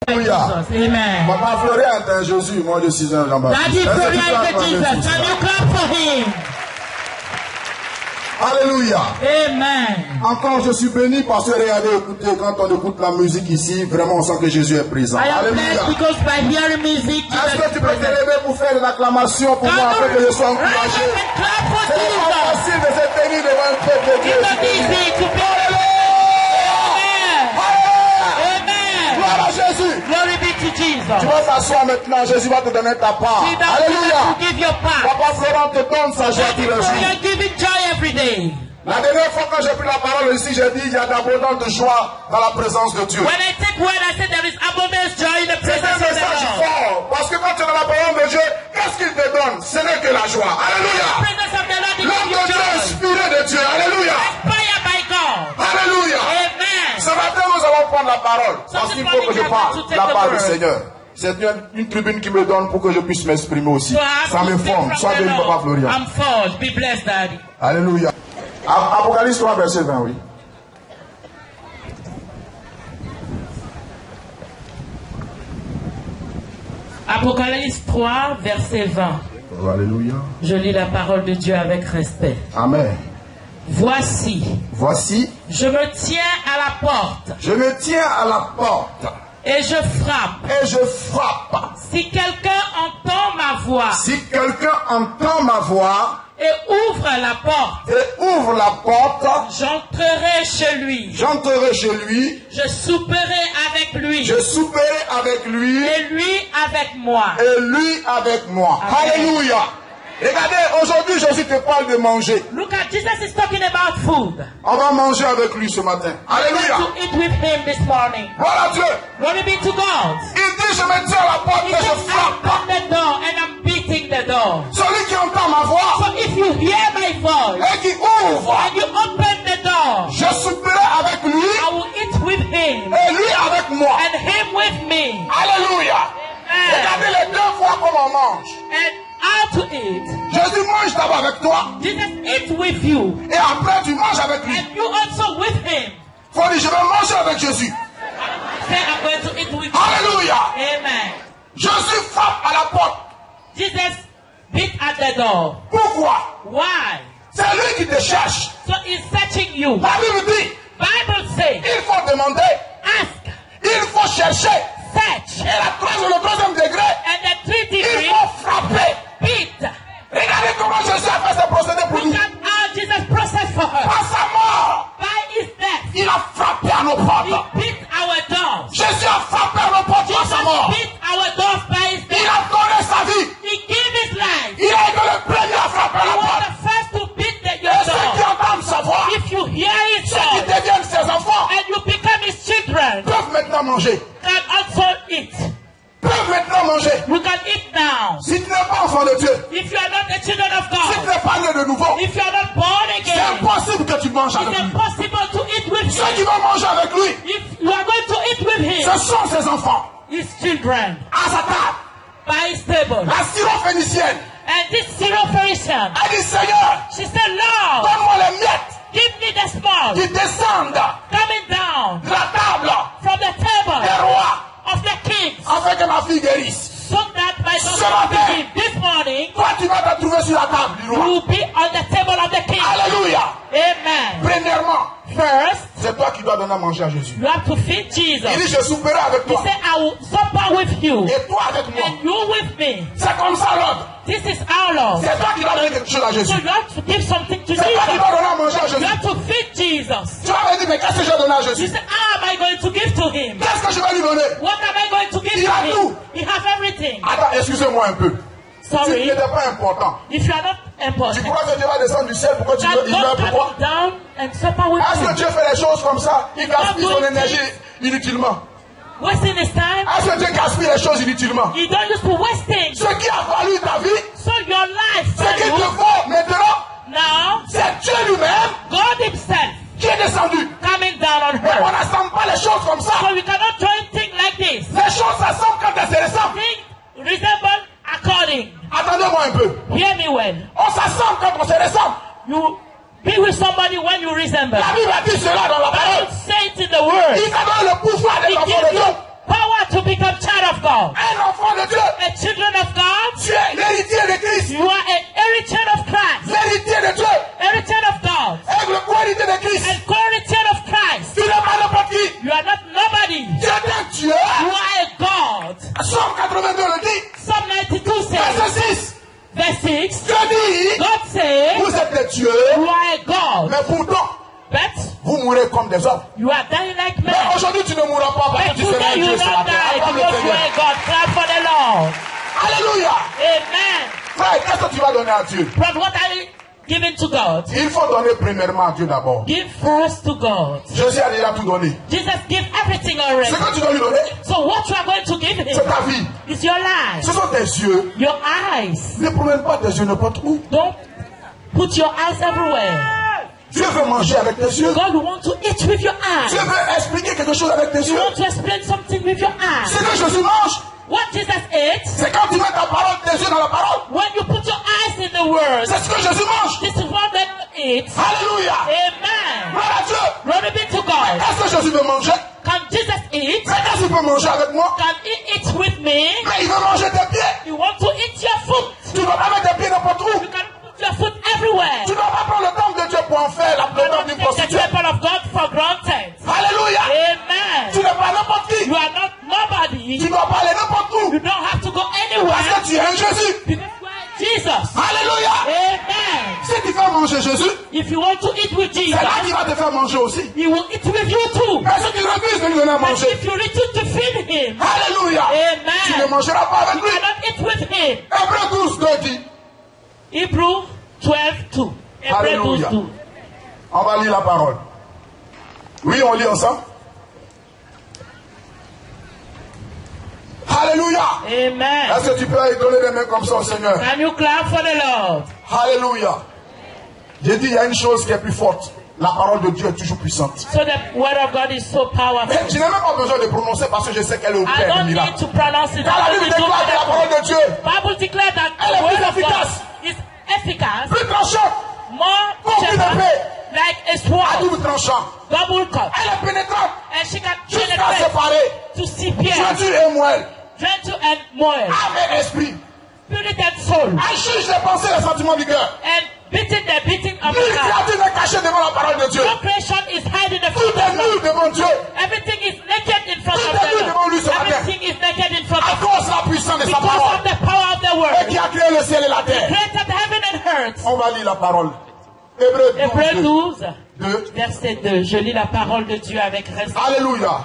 Alléluia. Amen. Papa Florian est un Jésus, moi je suis un Jean-Baptiste. Daddy Florian is Jesus. Can you clap for him? Alléluia. Amen. Encore je suis béni parce que regardez, écoutez, quand on écoute la musique ici, vraiment on sent que Jésus est présent. I am Alléluia. blessed because by hearing music, Est-ce Jesus que tu is peux te present. lever pour faire de l'acclamation pour moi afin que je sois encouragé? Rise up and clap for C'est pas Jesus. facile de se tenir devant le peuple de Dieu. It's not easy to be. Amen. Gloire à Jésus. Glory be to Jesus. Tu vas t'asseoir maintenant, Jésus va te donner ta part. See that Alléluia. Jesus will give your part. Papa Florent te donne sa joie tous les So jours. you're giving joy every day. La dernière fois quand j'ai pris la parole ici, j'ai dit il y a d'abondante joie dans la présence de Dieu. When I take word, I say there is abundance joy in the C'est un presence of the message Lord. fort. Parce que quand tu es dans la parole de Dieu, qu'est-ce qu'il te donne? Ce n'est que la joie. The Alléluia. presence of the Lord L'homme is de Dieu est joy. inspiré de Dieu. Alléluia. Inspired by God. Alléluia. Amen. Ce matin, nous allons prendre la parole. Parce qu'il faut que je parle la part du Seigneur. C'est une tribune qui me donne pour que je puisse m'exprimer aussi. So I have Ça to me speak forme. from Sois the béni, Lord. Papa Florian. I'm forged. Be blessed, Daddy. Alléluia. Apocalypse 3, verset 20, oui. Apocalypse 3, verset 20. Oh, alléluia. Je lis la parole de Dieu avec respect. Amen. Voici, Voici, je me tiens à la porte je me tiens à la porte et je frappe. et je frappe. Si quelqu'un entend ma voix Si quelqu'un entend ma voix et ouvre la porte, et ouvre la porte, j'entrerai chez lui. j'entrerai chez lui, Je souperai avec lui je souperai avec lui et lui avec moi. et lui avec moi. Amen. Alléluia. Regardez, aujourd'hui Jésus te parle de manger. Look at Jesus is talking about food. On va manger avec lui ce matin. I'm Alléluia. going to eat with him this morning. Voilà Dieu. Glory be to God. Il dit je me tiens à la porte He et je says, I frappe. open the door and I'm beating the door. Celui qui entend ma voix So if you hear my voice et qui ouvre, and you open the door, je souperai avec lui I will eat with him et lui avec moi. and him with me. Alléluia. Regardez les deux fois comment on mange. And how to eat. Jésus mange d'abord avec toi Jesus eats with you et après tu manges avec lui. and you also with him. Faut dire je vais manger avec Jésus. Say I'm going to eat with you. Alléluia. Amen. Jésus frappe à la porte. Jesus beat at the door. Pourquoi? Why? C'est lui qui te cherche. So he's searching you. La Bible dit, Bible says, il faut demander, ask, il faut chercher. search, Et le troisième degré, and the three il degree faut frapper. beat. Regardez comment Jésus a fait ce procédé pour nous. Look at how Jesus processed for her. Par sa mort, By his death, il a frappé à nos he portes. beat our doors. Jésus a frappé à nos portes par sa mort. Beat our doors by his Il death. a donné sa vie. He gave his life. Il a été le premier à frapper à He la was porte. the first to beat Et your ceux qui door. entendent sa voix, If you hear his ceux qui voice deviennent ses enfants, and you become his children, peuvent maintenant manger. can also eat. Peuvent maintenant manger. You can eat now. Si tu n'es pas enfant de Dieu, If you are not a children of si tu God, n'es pas né de nouveau, if you are not born c'est again, impossible que tu manges avec it's lui. impossible to eat with Ceux qui him. vont manger avec lui, If you are going to eat with him, ce sont ses enfants. his children, À sa table, by his table. la syrophénicienne And this Syrophoenician, a dit Seigneur, she said, Lord, donne-moi les miettes give me the small qui descendent coming down de la table from the des table rois of the kings, afin que ma fille guérisse. so that my Ce daughter will matin, be healed. This morning, toi tu vas te trouver sur la table du you roi. will be on the table of the king. Alléluia. Amen. Premièrement, First, c'est toi qui dois donner à manger à Jésus. you have to feed Jesus. Il dit je souperai avec He toi said, I will supper with you et toi avec moi. and you with me. C'est comme ça l'ordre. This is our Lord. C'est toi qui dois donner quelque chose à So Jésus. you have to give something to C'est toi qui dois Jesus. donner à manger à You Jésus. have to feed Jesus. Tu vas me dire mais qu'est-ce que je vais donner à You Jésus? say, how am I going to give to him? Qu'est-ce que je vais lui donner? What am I going to give Il to a him? tout. He has everything. Attends, excusez-moi un peu. Tu Sorry, n'étais pas important. if you are not Tu important, crois que Dieu va descendre du ciel? Pourquoi tu God veux? Il meurt pourquoi? come down and supper with Est-ce que you. Dieu fait les choses comme ça? Il gaspille son énergie inutilement. Wasting his time. Est-ce que Dieu gaspille les choses inutilement? You don't use to waste things. Ce qui a valu ta vie, So your life, ce qui te value, vaut maintenant, now, c'est Dieu lui-même God himself qui est descendu. coming down on Mais on earth. n'assemble pas les choses comme ça. So we cannot join things like this. Les choses s'assemblent quand elles se ressemblent. Things resemble according. Attendez-moi un peu. Hear me well. On s'assemble quand on se ressemble. You be with somebody when you resemble. La Bible a dit cela dans la parole. Bible say it in the word. Il t'a donné le pouvoir He d'être enfant gives de you Dieu. power to become child of God. Un enfant de Dieu. A children of God. Tu es l'héritier de Christ. You are an heritage of Christ. L'héritier de Dieu. Heritage of God. Et le co-héritier de Christ. And co-heritage of Christ. Tu n'es pas n'importe qui. You are not nobody. Tu es un Dieu. You are a God. Psalm 82 le dit. Psalm 92 says. Verset 6. Verse 6. Dieu dit. God says. Vous êtes des dieux. You are a God. Mais pourtant. But vous mourrez comme des hommes. You are dying like men. Mais aujourd'hui tu ne mourras pas parce que tu seras un Dieu sur la terre. Because you are a God. Clap for the Lord. Alléluia. Amen. Frère, qu'est-ce que tu vas donner à Dieu? But what are you giving to God? Il faut donner premièrement à Dieu d'abord. Give first to God. Jésus a déjà tout donné. Jesus gave everything already. Ce que tu dois lui donner, so what you are going to give him, c'est ta vie. It's your life. Ce sont tes yeux. Your eyes. Ne promène pas tes yeux n'importe où. Don't put your eyes everywhere. Dieu veut manger avec tes yeux. God wants to eat with your eyes. Dieu veut expliquer quelque chose avec tes yeux. You want to explain something with your eyes. Ce que Jésus mange, what Jesus ate, c'est quand tu mets ta parole, tes yeux dans la parole. When you put your eyes in the word, c'est ce que Jésus mange. This is what God eats. Alléluia. Amen. Gloire à Dieu. Glory be to God. Est-ce que Jésus veut manger? Can Jesus eat? Mais est-ce qu'il peut manger avec moi? Can he eat with me? Mais il veut manger tes pieds. You want to eat your foot. Tu ne dois pas mettre tes pieds n'importe où. You can put your foot everywhere. Tu ne dois pas prendre le temple de Dieu pour en faire la plupart d'une prostituée. The temple of God for granted. Alléluia. Amen. Tu n'es pas n'importe qui. You are not nobody. Tu ne dois pas aller n'importe où. You don't have to go anywhere. Parce que tu es un Jésus. Because you are Jesus. Alléluia. Amen. Si tu fais manger Jésus, if you want to eat with Jesus, c'est là qu'il va te faire manger aussi. He will eat with you too. Mais si tu refuses de lui donner à But manger, if you refuse to feed him, Alléluia. Amen. Tu ne mangeras pas avec You lui. cannot eat with him. Hébreux 12 dit. Hebrew 12:2. Alléluia. On va lire la parole. Oui, on lit ensemble. Alléluia. Amen. Est-ce que tu peux donner des mains comme ça au Seigneur? Can you clap for the Lord? Alléluia. J'ai dit, il y a une chose qui est plus forte. La parole de Dieu est toujours puissante. So the word of God is so powerful. Mais je n'ai même pas besoin de prononcer parce que je sais qu'elle est au I père don't du miracle. need to pronounce it. Car la Bible déclare que la parole de Dieu Bible declares that Elle est the word plus of God efficace. is efficace, plus tranchante, more Comme une sharper, épée. like a à sword, double tranchant. double cut, Elle est pénétrante and she can jusqu'à penetrate séparer to separate jointure et moelle, gentle and moist, âme et esprit. spirit and soul, Elle juge les pensées et les sentiments du cœur. and beating the beating of Nulle the heart. créature n'est cachée devant la parole de Dieu. No creation is hiding the Tout front est of nu God. devant Dieu. Everything is naked in front Tout of est nu the devant lui ce Lord. matin. Everything is naked in front À of cause de la puissance de sa because parole. of the power of the Et word. qui a créé le ciel et la terre. Created heaven and earth. On va lire la parole. Hébreux Hébreux 12, 2. verset 2. Je lis la parole de Dieu avec respect. Alléluia.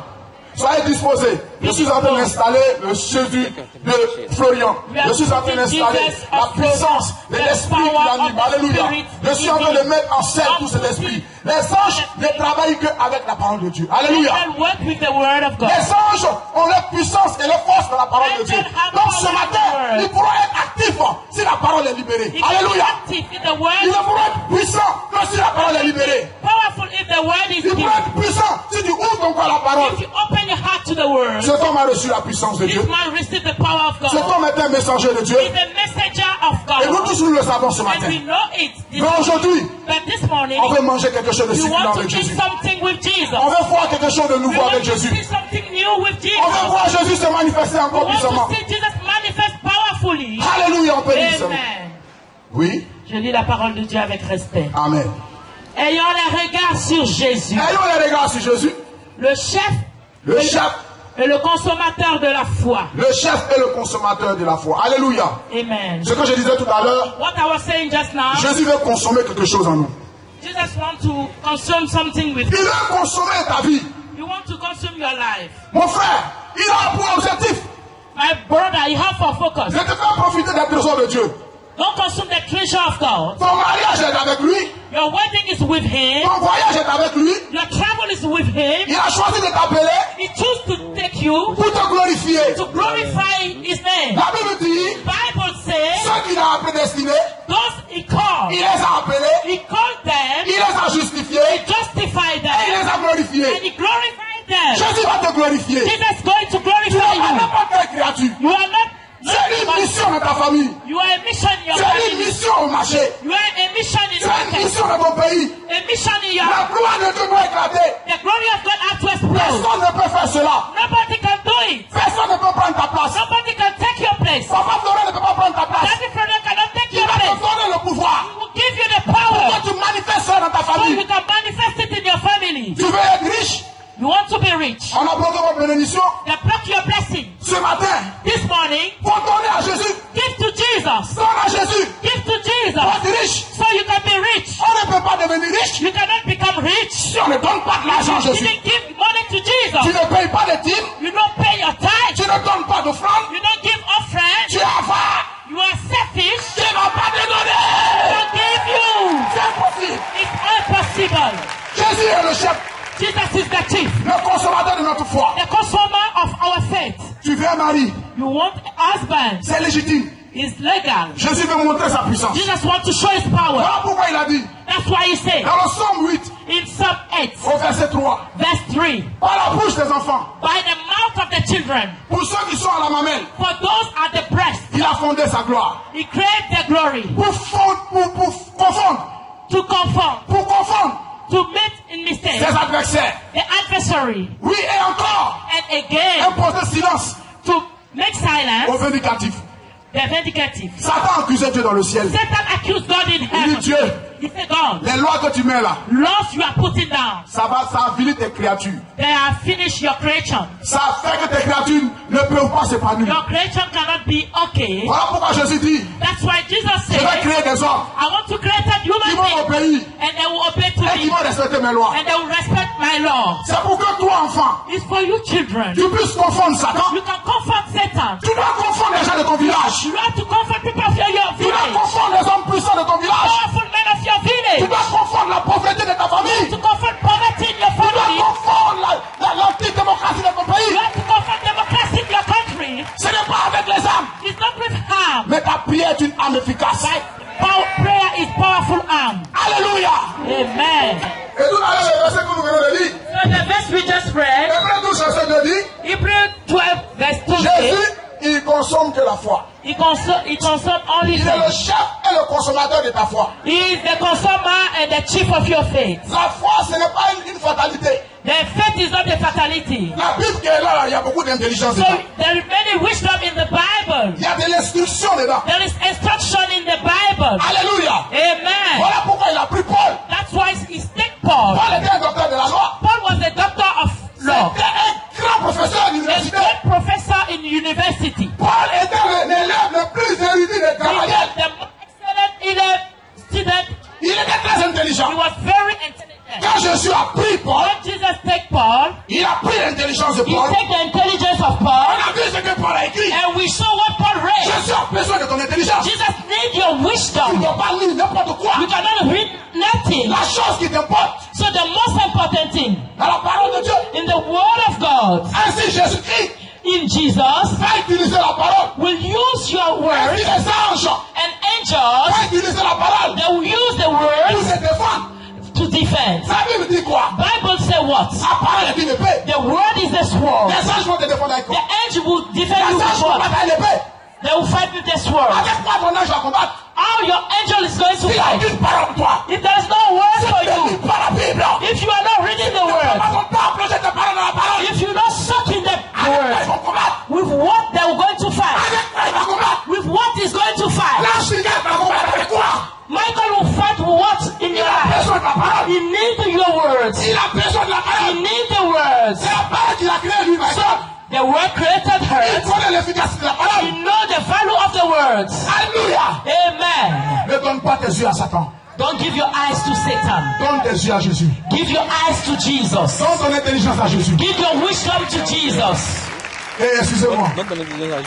Soyez disposés. Je suis en train d'installer le Jésus de Florian. Je suis en train d'installer la puissance de l'esprit qui l'anime. Alléluia. Je suis en train de mettre en scène tout cet esprit. Les anges ne travaillent qu'avec la parole de Dieu. Alléluia. They work with the word of God. Les anges ont leur puissance et leur force dans la parole de Dieu. Donc ce matin, ils pourront être actifs si la parole est libérée. He can be Alléluia. active if the word Ils ne pourront être puissants que si la parole est libérée. powerful if the word is Ils pourront given. être puissants si tu ouvres ton corps à la parole. If you open your heart to the word, Cet homme a reçu la puissance de Dieu. this man received the power of Cet God. homme est un messager de Dieu. He's a messenger of Et nous God. tous nous le savons ce And matin. we know it. This Mais aujourd'hui, but this morning, on veut manger quelque chose de you succulent want to avec eat Jésus. something with Jesus. On veut voir quelque chose de We nouveau want avec to Jésus. see something new with Jesus. On veut voir Jésus se manifester We encore want puissamment. to see Jesus manifest powerfully. Alléluia, on peut dire ça. Amen. Oui, Je lis la parole de Dieu avec respect. amen. Ayant les regards sur Jésus, Ayons les regards sur Jésus, le chef le chef, et le consommateur de la foi. le chef et le consommateur de la foi. Alléluia. Amen. Ce que je disais tout à l'heure, What I was saying just now, Jésus veut consommer quelque chose en nous. Jesus wants to consume something with Il you. veut consommer ta vie. You want to consume your life. Mon frère, il a pour objectif My brother, you have for focus. de te faire profiter des trésors de Dieu. Don't consume the treasure of God. Ton mariage est avec lui, Your wedding is with Him. ton voyage est avec lui. Your travel is with Him. Il a choisi de t'appeler He chose to take you pour te glorifier. to glorify His name. La Bible dit, Bible says, ceux qu'il a prédestinés, those He called, il les a appelés, He called them, il les a justifiés, justified et il les them, a glorifiés. and He glorified them. Jésus va te glorifier. Jesus is going to Tu glorify n'es pas you. n'importe quelle créature. You are not Tu as une mission dans ta famille. You are a mission in your Tu as une family. mission au marché. You are a mission in Tu your as une country. mission dans ton pays. A mission in your. La gloire de Dieu doit éclater. The glory of God has to explode. Personne ne peut faire cela. Nobody can do it. Personne ne peut pas prendre ta place. Nobody can take your place. Papa Florent ne peut pas prendre ta place. Daddy Florent cannot take Il your va te place. donner le pouvoir. He will give you the Pour power que tu manifestes ça dans ta so famille. you can manifest it in your family. Tu veux être riche? You want to be rich. On a bloqué votre bénédiction. They block your blessing. Ce matin, This morning, pour donner à Jésus, give to Jesus. donne à Jésus. Give to Pour Jesus être riche. so you can be rich. On ne peut pas devenir riche You cannot become rich. si on ne donne pas de l'argent à You Jésus. didn't give money to Tu Jesus. ne payes pas de dîmes. You don't pay your tithe. Tu ne donnes pas d'offrande. You don't give offering. Tu es avare. You are selfish. Tu ne vas pas te donner. Don't give you. C'est impossible. It's impossible. Jésus est le chef, Jesus is the chief, le consommateur de notre foi. the consumer of our faith. Tu veux un mari, You want a husband. c'est légitime. It's legal. Jésus veut montrer sa puissance. Jesus wants to show his power. Voilà pourquoi il a dit, That's why he said dans le Psaume 8, in Psalm 8, au verset 3, verse 3, par la bouche des enfants, by the mouth of the children, pour ceux qui sont à la mamelle, for those at the breast, il a fondé sa gloire. he created the glory Pour confondre to meet in mistakes ses adversaires. the adversary Oui, et encore, and again imposer silence to make silence aux vindicatifs. the vindicative. Satan accusait Dieu dans le ciel. Satan accused God in Il dit, heaven. Dieu, He said, God, les lois que tu mets là, laws you are putting down, ça avilit tes créatures. they have finished your creation. Ça fait que tes créatures ne peuvent pas s'épanouir. Your creation cannot be okay. Voilà pourquoi Jésus dit, That's why Jesus je vais said, créer des hommes I want to create a qui human vont being obéir and they will obey to et qui me vont respecter mes lois. and they will respect my law. C'est pour que toi, enfant, It's for you children. tu puisses confondre Satan. You can comfort Satan. Tu dois confondre les gens de ton village. You have to comfort people of your Tu dois village. confondre les hommes puissants de ton village. Powerful men of your Tu village. dois confondre la pauvreté de ta famille. To comfort poverty in your Tu dois family. confondre l'antidémocratie de ton You pays. have to comfort democracy in your country. Ce n'est pas avec les âmes. It's not with harm. Mais ta prière est une âme efficace. Prayer is powerful arm. Alléluia. Amen. Et nous allons le verset que nous venons de lire. So the verse we just read, Hébreux 12, verset 2 dit, Hebrew 12, verse 2 says, Jésus, il consomme que la foi. he consumed only Il est le faith. chef et le consommateur de ta foi. He is the consumer and the chief of your faith. La foi, ce n'est pas une fatalité. The faith is not a fatality. La Bible qui est là, il y a beaucoup d'intelligence So dedans. there is many wisdom in the Bible. Il y a de l'instruction dedans. There is instruction in the Bible. Alléluia. Amen. Voilà pourquoi il a pris Paul. That's why he take Paul. Paul était un docteur de la loi. Paul was a doctor of law. C'était un grand professeur à A l'université. great professor in university. Paul était l'élève le plus érudit de He Gamaliel. was the most excellent elite student. Il était très intelligent. He was very intelligent. Quand Jésus a pris Paul, When Jesus take Paul, il a pris l'intelligence de he Paul. take the intelligence of On Paul, a vu ce que Paul a écrit. and we saw what Paul read. Jésus a besoin de ton intelligence. Jesus need your Tu ne wisdom. dois pas lire n'importe quoi. You cannot read nothing. La chose qui t'importe So the most important thing dans la parole de Dieu. in the word of God, Ainsi Jésus-Christ in Jesus, va utiliser la parole. will use your Ainsi word, les anges and angels, va utiliser la parole they will use the pour word se défendre. to defend. La Bible dit quoi? Bible say what? La parole est une épée. The word is the sword. Les anges vont te défendre avec The quoi? angel will defend Les you with anges vont what? battre avec l'épée. They will fight with the sword. Avec quoi ton ange va combattre? How your angel is going to Il a fight? une parole pour toi. If there is no word for Ne lis you, pas la Bible. if you are not reading the Ne word, pas ton temps à plonger tes paroles dans la parole. if you don't suck in the Avec quoi ils word, vont combattre? with what they are going to fight, Avec quoi ils vont combattre? with what is going to fight, L'ange Michael va combattre avec quoi? Michael will fight with what in Il your a life? besoin de la parole. He needs your words. Il a besoin de la He parole. needs the words. C'est la parole qu'il a créée lui, So Michael. the word created Il her. connaît l'efficacité de la He parole. know the value of the words. Alléluia. Amen. Ne donne pas tes yeux à Satan. Don't give your eyes to Satan. Donne tes yeux à Jésus. Give your eyes to Jesus. Donne ton intelligence à Jésus. Give your wisdom to Jesus. Et excusez-moi,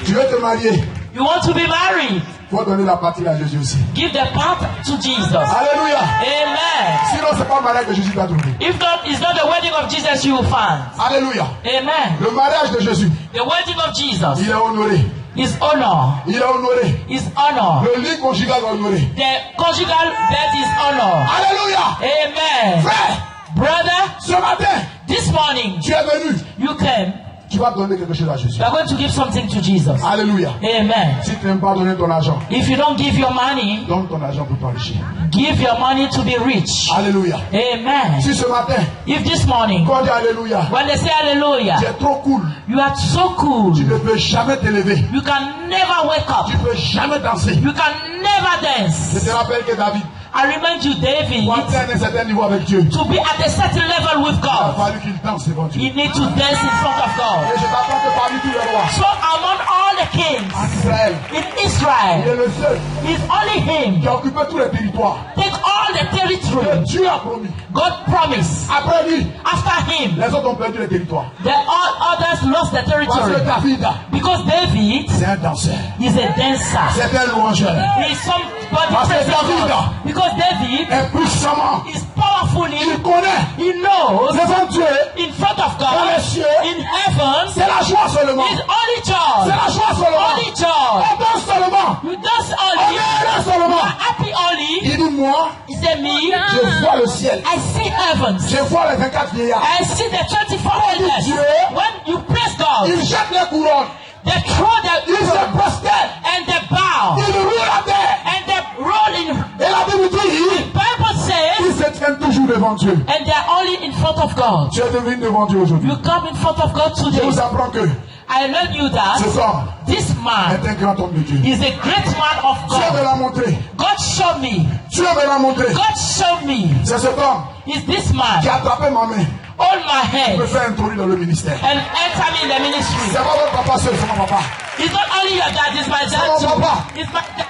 tu veux te marier, You want to be married? il faut donner la partie à Jésus aussi. Give the part to Jesus. Alléluia. Amen. Sinon, c'est pas le mariage que Jésus t'a trouvé. If not, it's not the wedding of Jesus you will find. Alléluia. Amen. Le mariage de Jésus, The wedding of Jesus il est honoré. is honor. Il est honoré. Is honor. Le lit conjugal est honoré. The conjugal bed is honor. Alléluia. Amen. Frère, Brother, ce matin, this morning tu es venu. you came. Tu vas donner quelque chose à Jésus. You are going to give something to Jesus. Alléluia. Amen. Si tu n'aimes pas donner ton argent, If you don't give your money, donne ton argent pour t'enrichir. give your money to be rich. Alléluia. Amen. Si ce matin, If this morning, quand on dit Alléluia, when they say tu hallelujah, es trop cool, you are so cool, tu ne peux jamais t'élever. you can never wake up, Tu ne peux jamais danser. you can never dance. Je te rappelle que David, I remind you, David, pour atteindre un certain niveau avec Dieu, to be at a certain level with il a God, fallu qu'il danse devant Dieu. you need to dance in front of God. Et je t'apprends que parmi tous les rois, So among all the kings en Israël, in il est Israel, le seul it's only him. qui a occupé tous les territoires Take all the que territory Dieu a promis. God promised. Après lui, After him, les autres ont perdu les territoires. the all others lost the Parce que territory. David, Because David c'est un danseur. is a dancer. C'est un louangeur. He is somebody Parce que praising David God. Because David est puissamment. is powerfully, Il connaît he knows devant Dieu, in front of dans God, les cieux, in heaven, c'est la joie seulement. is only C'est joy. la joie seulement. Only joy. On danse seulement. You dance On only. est heureux You seulement. are happy only. Il dit moi, He said, me, je vois le ciel. I see heavens. Je vois les 24 vieillards. I see the 24 elders. Dieu. When you praise God, Ils jettent les couronnes. they throw Ils the se prosternent. and they bow Ils roulent à terre. and they roll in. Et la Bible dit, Bible says, ils se tiennent toujours devant Dieu. and they are only in front of God. Tu es devenu devant Dieu aujourd'hui. You come in front of God Je today. vous apprends que I learn you that cet homme this man est un grand homme de Dieu. is a great man of Dieu me God. l'a montré. God showed me. Dieu me l'a montré. God showed me. C'est cet homme Is this qui man a attrapé ma main hold my et me hand fait introduire dans le ministère. and enter me in the ministry? C'est pas votre papa seul, c'est mon papa. It's not only your dad, it's my dad C'est mon papa. too. It's my dad.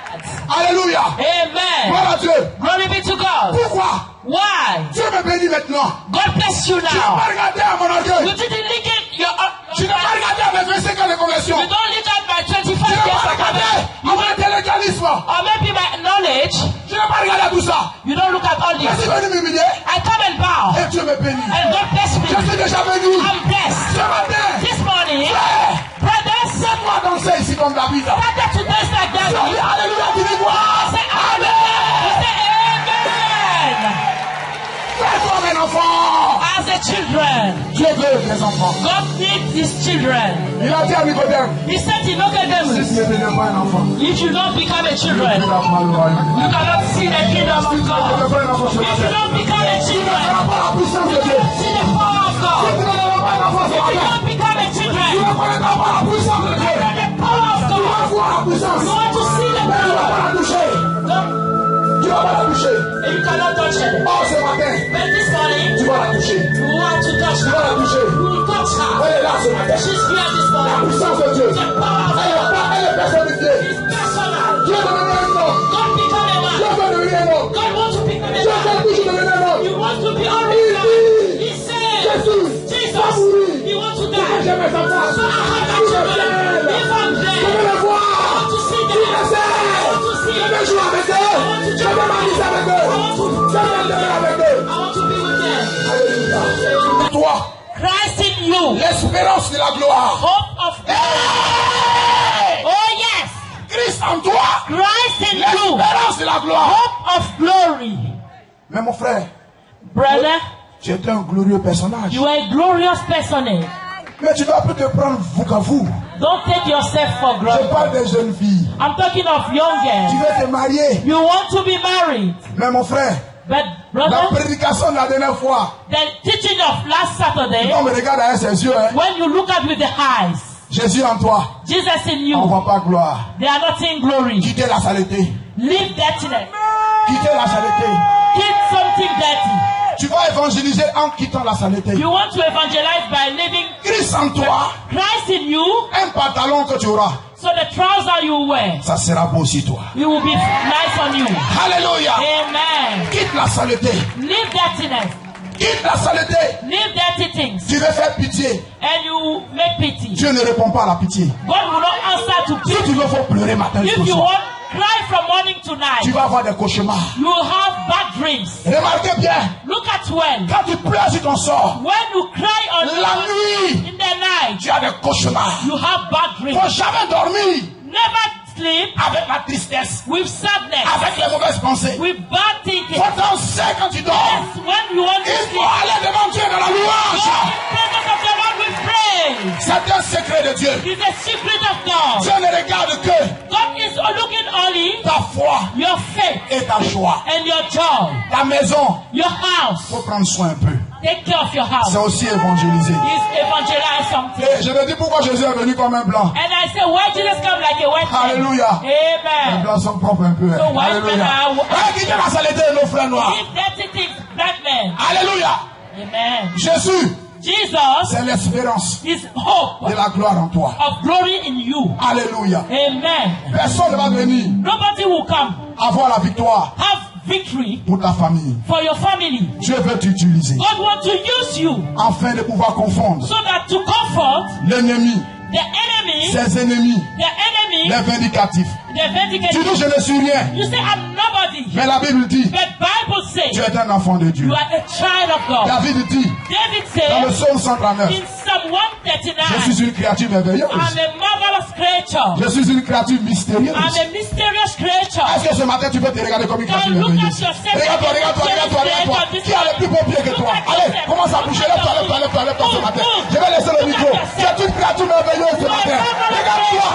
Alléluia. Amen. Gloire à Dieu. Glory be to God. Pourquoi Why? Dieu me bénit maintenant? God bless you Tu n'as now. pas regardé à mon orgueil. You didn't look at your Tu n'as pas regardé à mes 25 ans de conversion. you don't look at my Tu 25 n'as years pas of regardé conversion. à mon intellectualisme. Or maybe my knowledge. Tu n'as pas regardé à tout ça. You don't look at all Je suis this. venu m'humilier I come and bow. et Dieu me bénit. And God bless me. Je suis déjà venu. I'm blessed. Ce matin, This morning, frère, brothers, fais-moi danser ici comme David. started to dance like that. Je dis Alléluia, dis-moi. Say amen. Say amen. Fais-toi un enfant. As the children, Dieu veut des enfants. God needs his children. Il a dit à Nicodème, He said to si Nicodemus, tu ne deviens pas un enfant, if you don't become a tu children, n'as pas le royaume. you cannot see the kingdom Si tu of ne God. deviens pas un enfant ce If you matin, don't become a tu children, n'auras pas la puissance de you Dieu. cannot see the power of Si God. tu ne deviens pas un enfant ce If you matin, don't become a tu children, ne connaîtras pas la puissance de Dieu. the power of Tu vas God. voir la puissance. You want to see the Mais tu ne vas pas power. la toucher. God, Tu ne vas pas la toucher. and you cannot touch it. Oh, ce matin, But this morning, tu vas la toucher. you want to touch Tu vas la her. toucher. You will touch her. Elle est là ce matin. She's here this La morning. puissance de Dieu. The power of Elle est God pas, elle est personnifiée. is personal. Dieu veut devenir un homme. God become a man. Dieu veut devenir un homme. God wants to become a Dieu man. veut toujours devenir un homme. You want to be all Il God. dit, He said, Jésus, Jesus, va mourir. you want to Pour que die. j'aime mes enfants. So I have my Tu me children. plaies. If I'm Je veux dead, les I voir. want to see Tu them. le sais. I want to see Je them. veux jouer avec eux. Je veux m'amuser avec eux. Je veux demeurer avec eux. I want to be with them. Alléluia. Toi, Christ in you, l'espérance de la gloire. hope of Hey! Oh yes, Christ en toi, Christ in you, l'espérance de la gloire. hope of glory. Mais mon frère, Brother, tu es un glorieux personnage. you are a glorious personage. Mais tu dois plus te prendre vous qu'à vous. Don't take yourself for Je granted. parle des jeunes filles. I'm talking of young Tu girls. veux te marier. You want to be married, Mais mon frère, but la brother, prédication de la dernière fois, the teaching of last Saturday, on me regarde avec ses yeux. Hein. when you look at with the eyes, Jésus en toi, Jesus in on ne you, voit pas gloire. they are not in glory. Quittez la saleté. Leave dirtiness. Quittez la saleté. Keep something dirty. Tu vas évangéliser en quittant la saleté. You want to evangelize by living Christ en toi, Christ in you, un pantalon que tu auras, so the trouser you wear, ça sera beau sur toi. it will be nice on you. Alléluia. Amen. Quitte la saleté. Leave dirtiness. Quitte la saleté. Leave dirty things. Tu veux faire pitié. And you make pity. Dieu ne répond pas à la pitié. God will not answer to Si pity. tu veux faut pleurer matin If jusqu'au you soir, want cry from morning to tu night, vas avoir des cauchemars. you will have bad dreams. Remarquez bien, Look at when. quand tu pleures sur ton sort, When you cry on la nuit, in the night, tu as des cauchemars. you have bad Il ne dreams. faut jamais dormir Never sleep avec la tristesse, with sadness, avec les mauvaises pensées. with bad thinking. Pourtant, on sait quand tu dors, When you want to il sleep, faut aller devant Dieu dans la go louange. in presence of the Lord with praise. face. C'est un secret de Dieu. It's a secret of God. Dieu ne regarde que God is looking only ta foi your faith et ta joie. and your joy. Ta maison, Your house. faut prendre soin un peu. Take care of your house. C'est aussi évangéliser. He's evangelize something. Et je me dis pourquoi Jésus est venu comme un blanc. And I say, why Jesus come like a white man? Alléluia. Les Amen. blancs sont propres un peu. So white men Alléluia. are Quittez la saleté de nos frères noirs. keep dirty things, black men. Alléluia. Amen. Jésus, Jesus c'est l'espérance is hope de la gloire en toi. of glory in you. Alléluia. Amen. Personne ne va venir Nobody will come avoir la victoire have victory pour ta famille. for your family. Dieu veut t'utiliser God wants to use you afin de pouvoir confondre so that to comfort l'ennemi, the enemy, ses ennemis, les vindicatifs. the vindicated. Tu dis je ne suis rien, You say, I'm nobody. mais la Bible dit But Bible tu says es un enfant de Dieu. you are a child of God. David dit David dans le says psaume 139, in Psalm je 139, suis une créature merveilleuse. I'm a marvelous creature. Je suis une créature mystérieuse. I'm a mysterious creature. Est-ce que ce matin tu peux te regarder comme une Now créature look at merveilleuse? yourself. Regarde-toi, regarde-toi, regarde-toi, regarde-toi. Qui a les plus beaux pieds que toi? Allez, commence à bouger. Lève-toi, lève-toi, lève-toi, lève-toi ce matin. Je vais laisser le micro. Tu es une créature merveilleuse ce matin. Regarde-toi.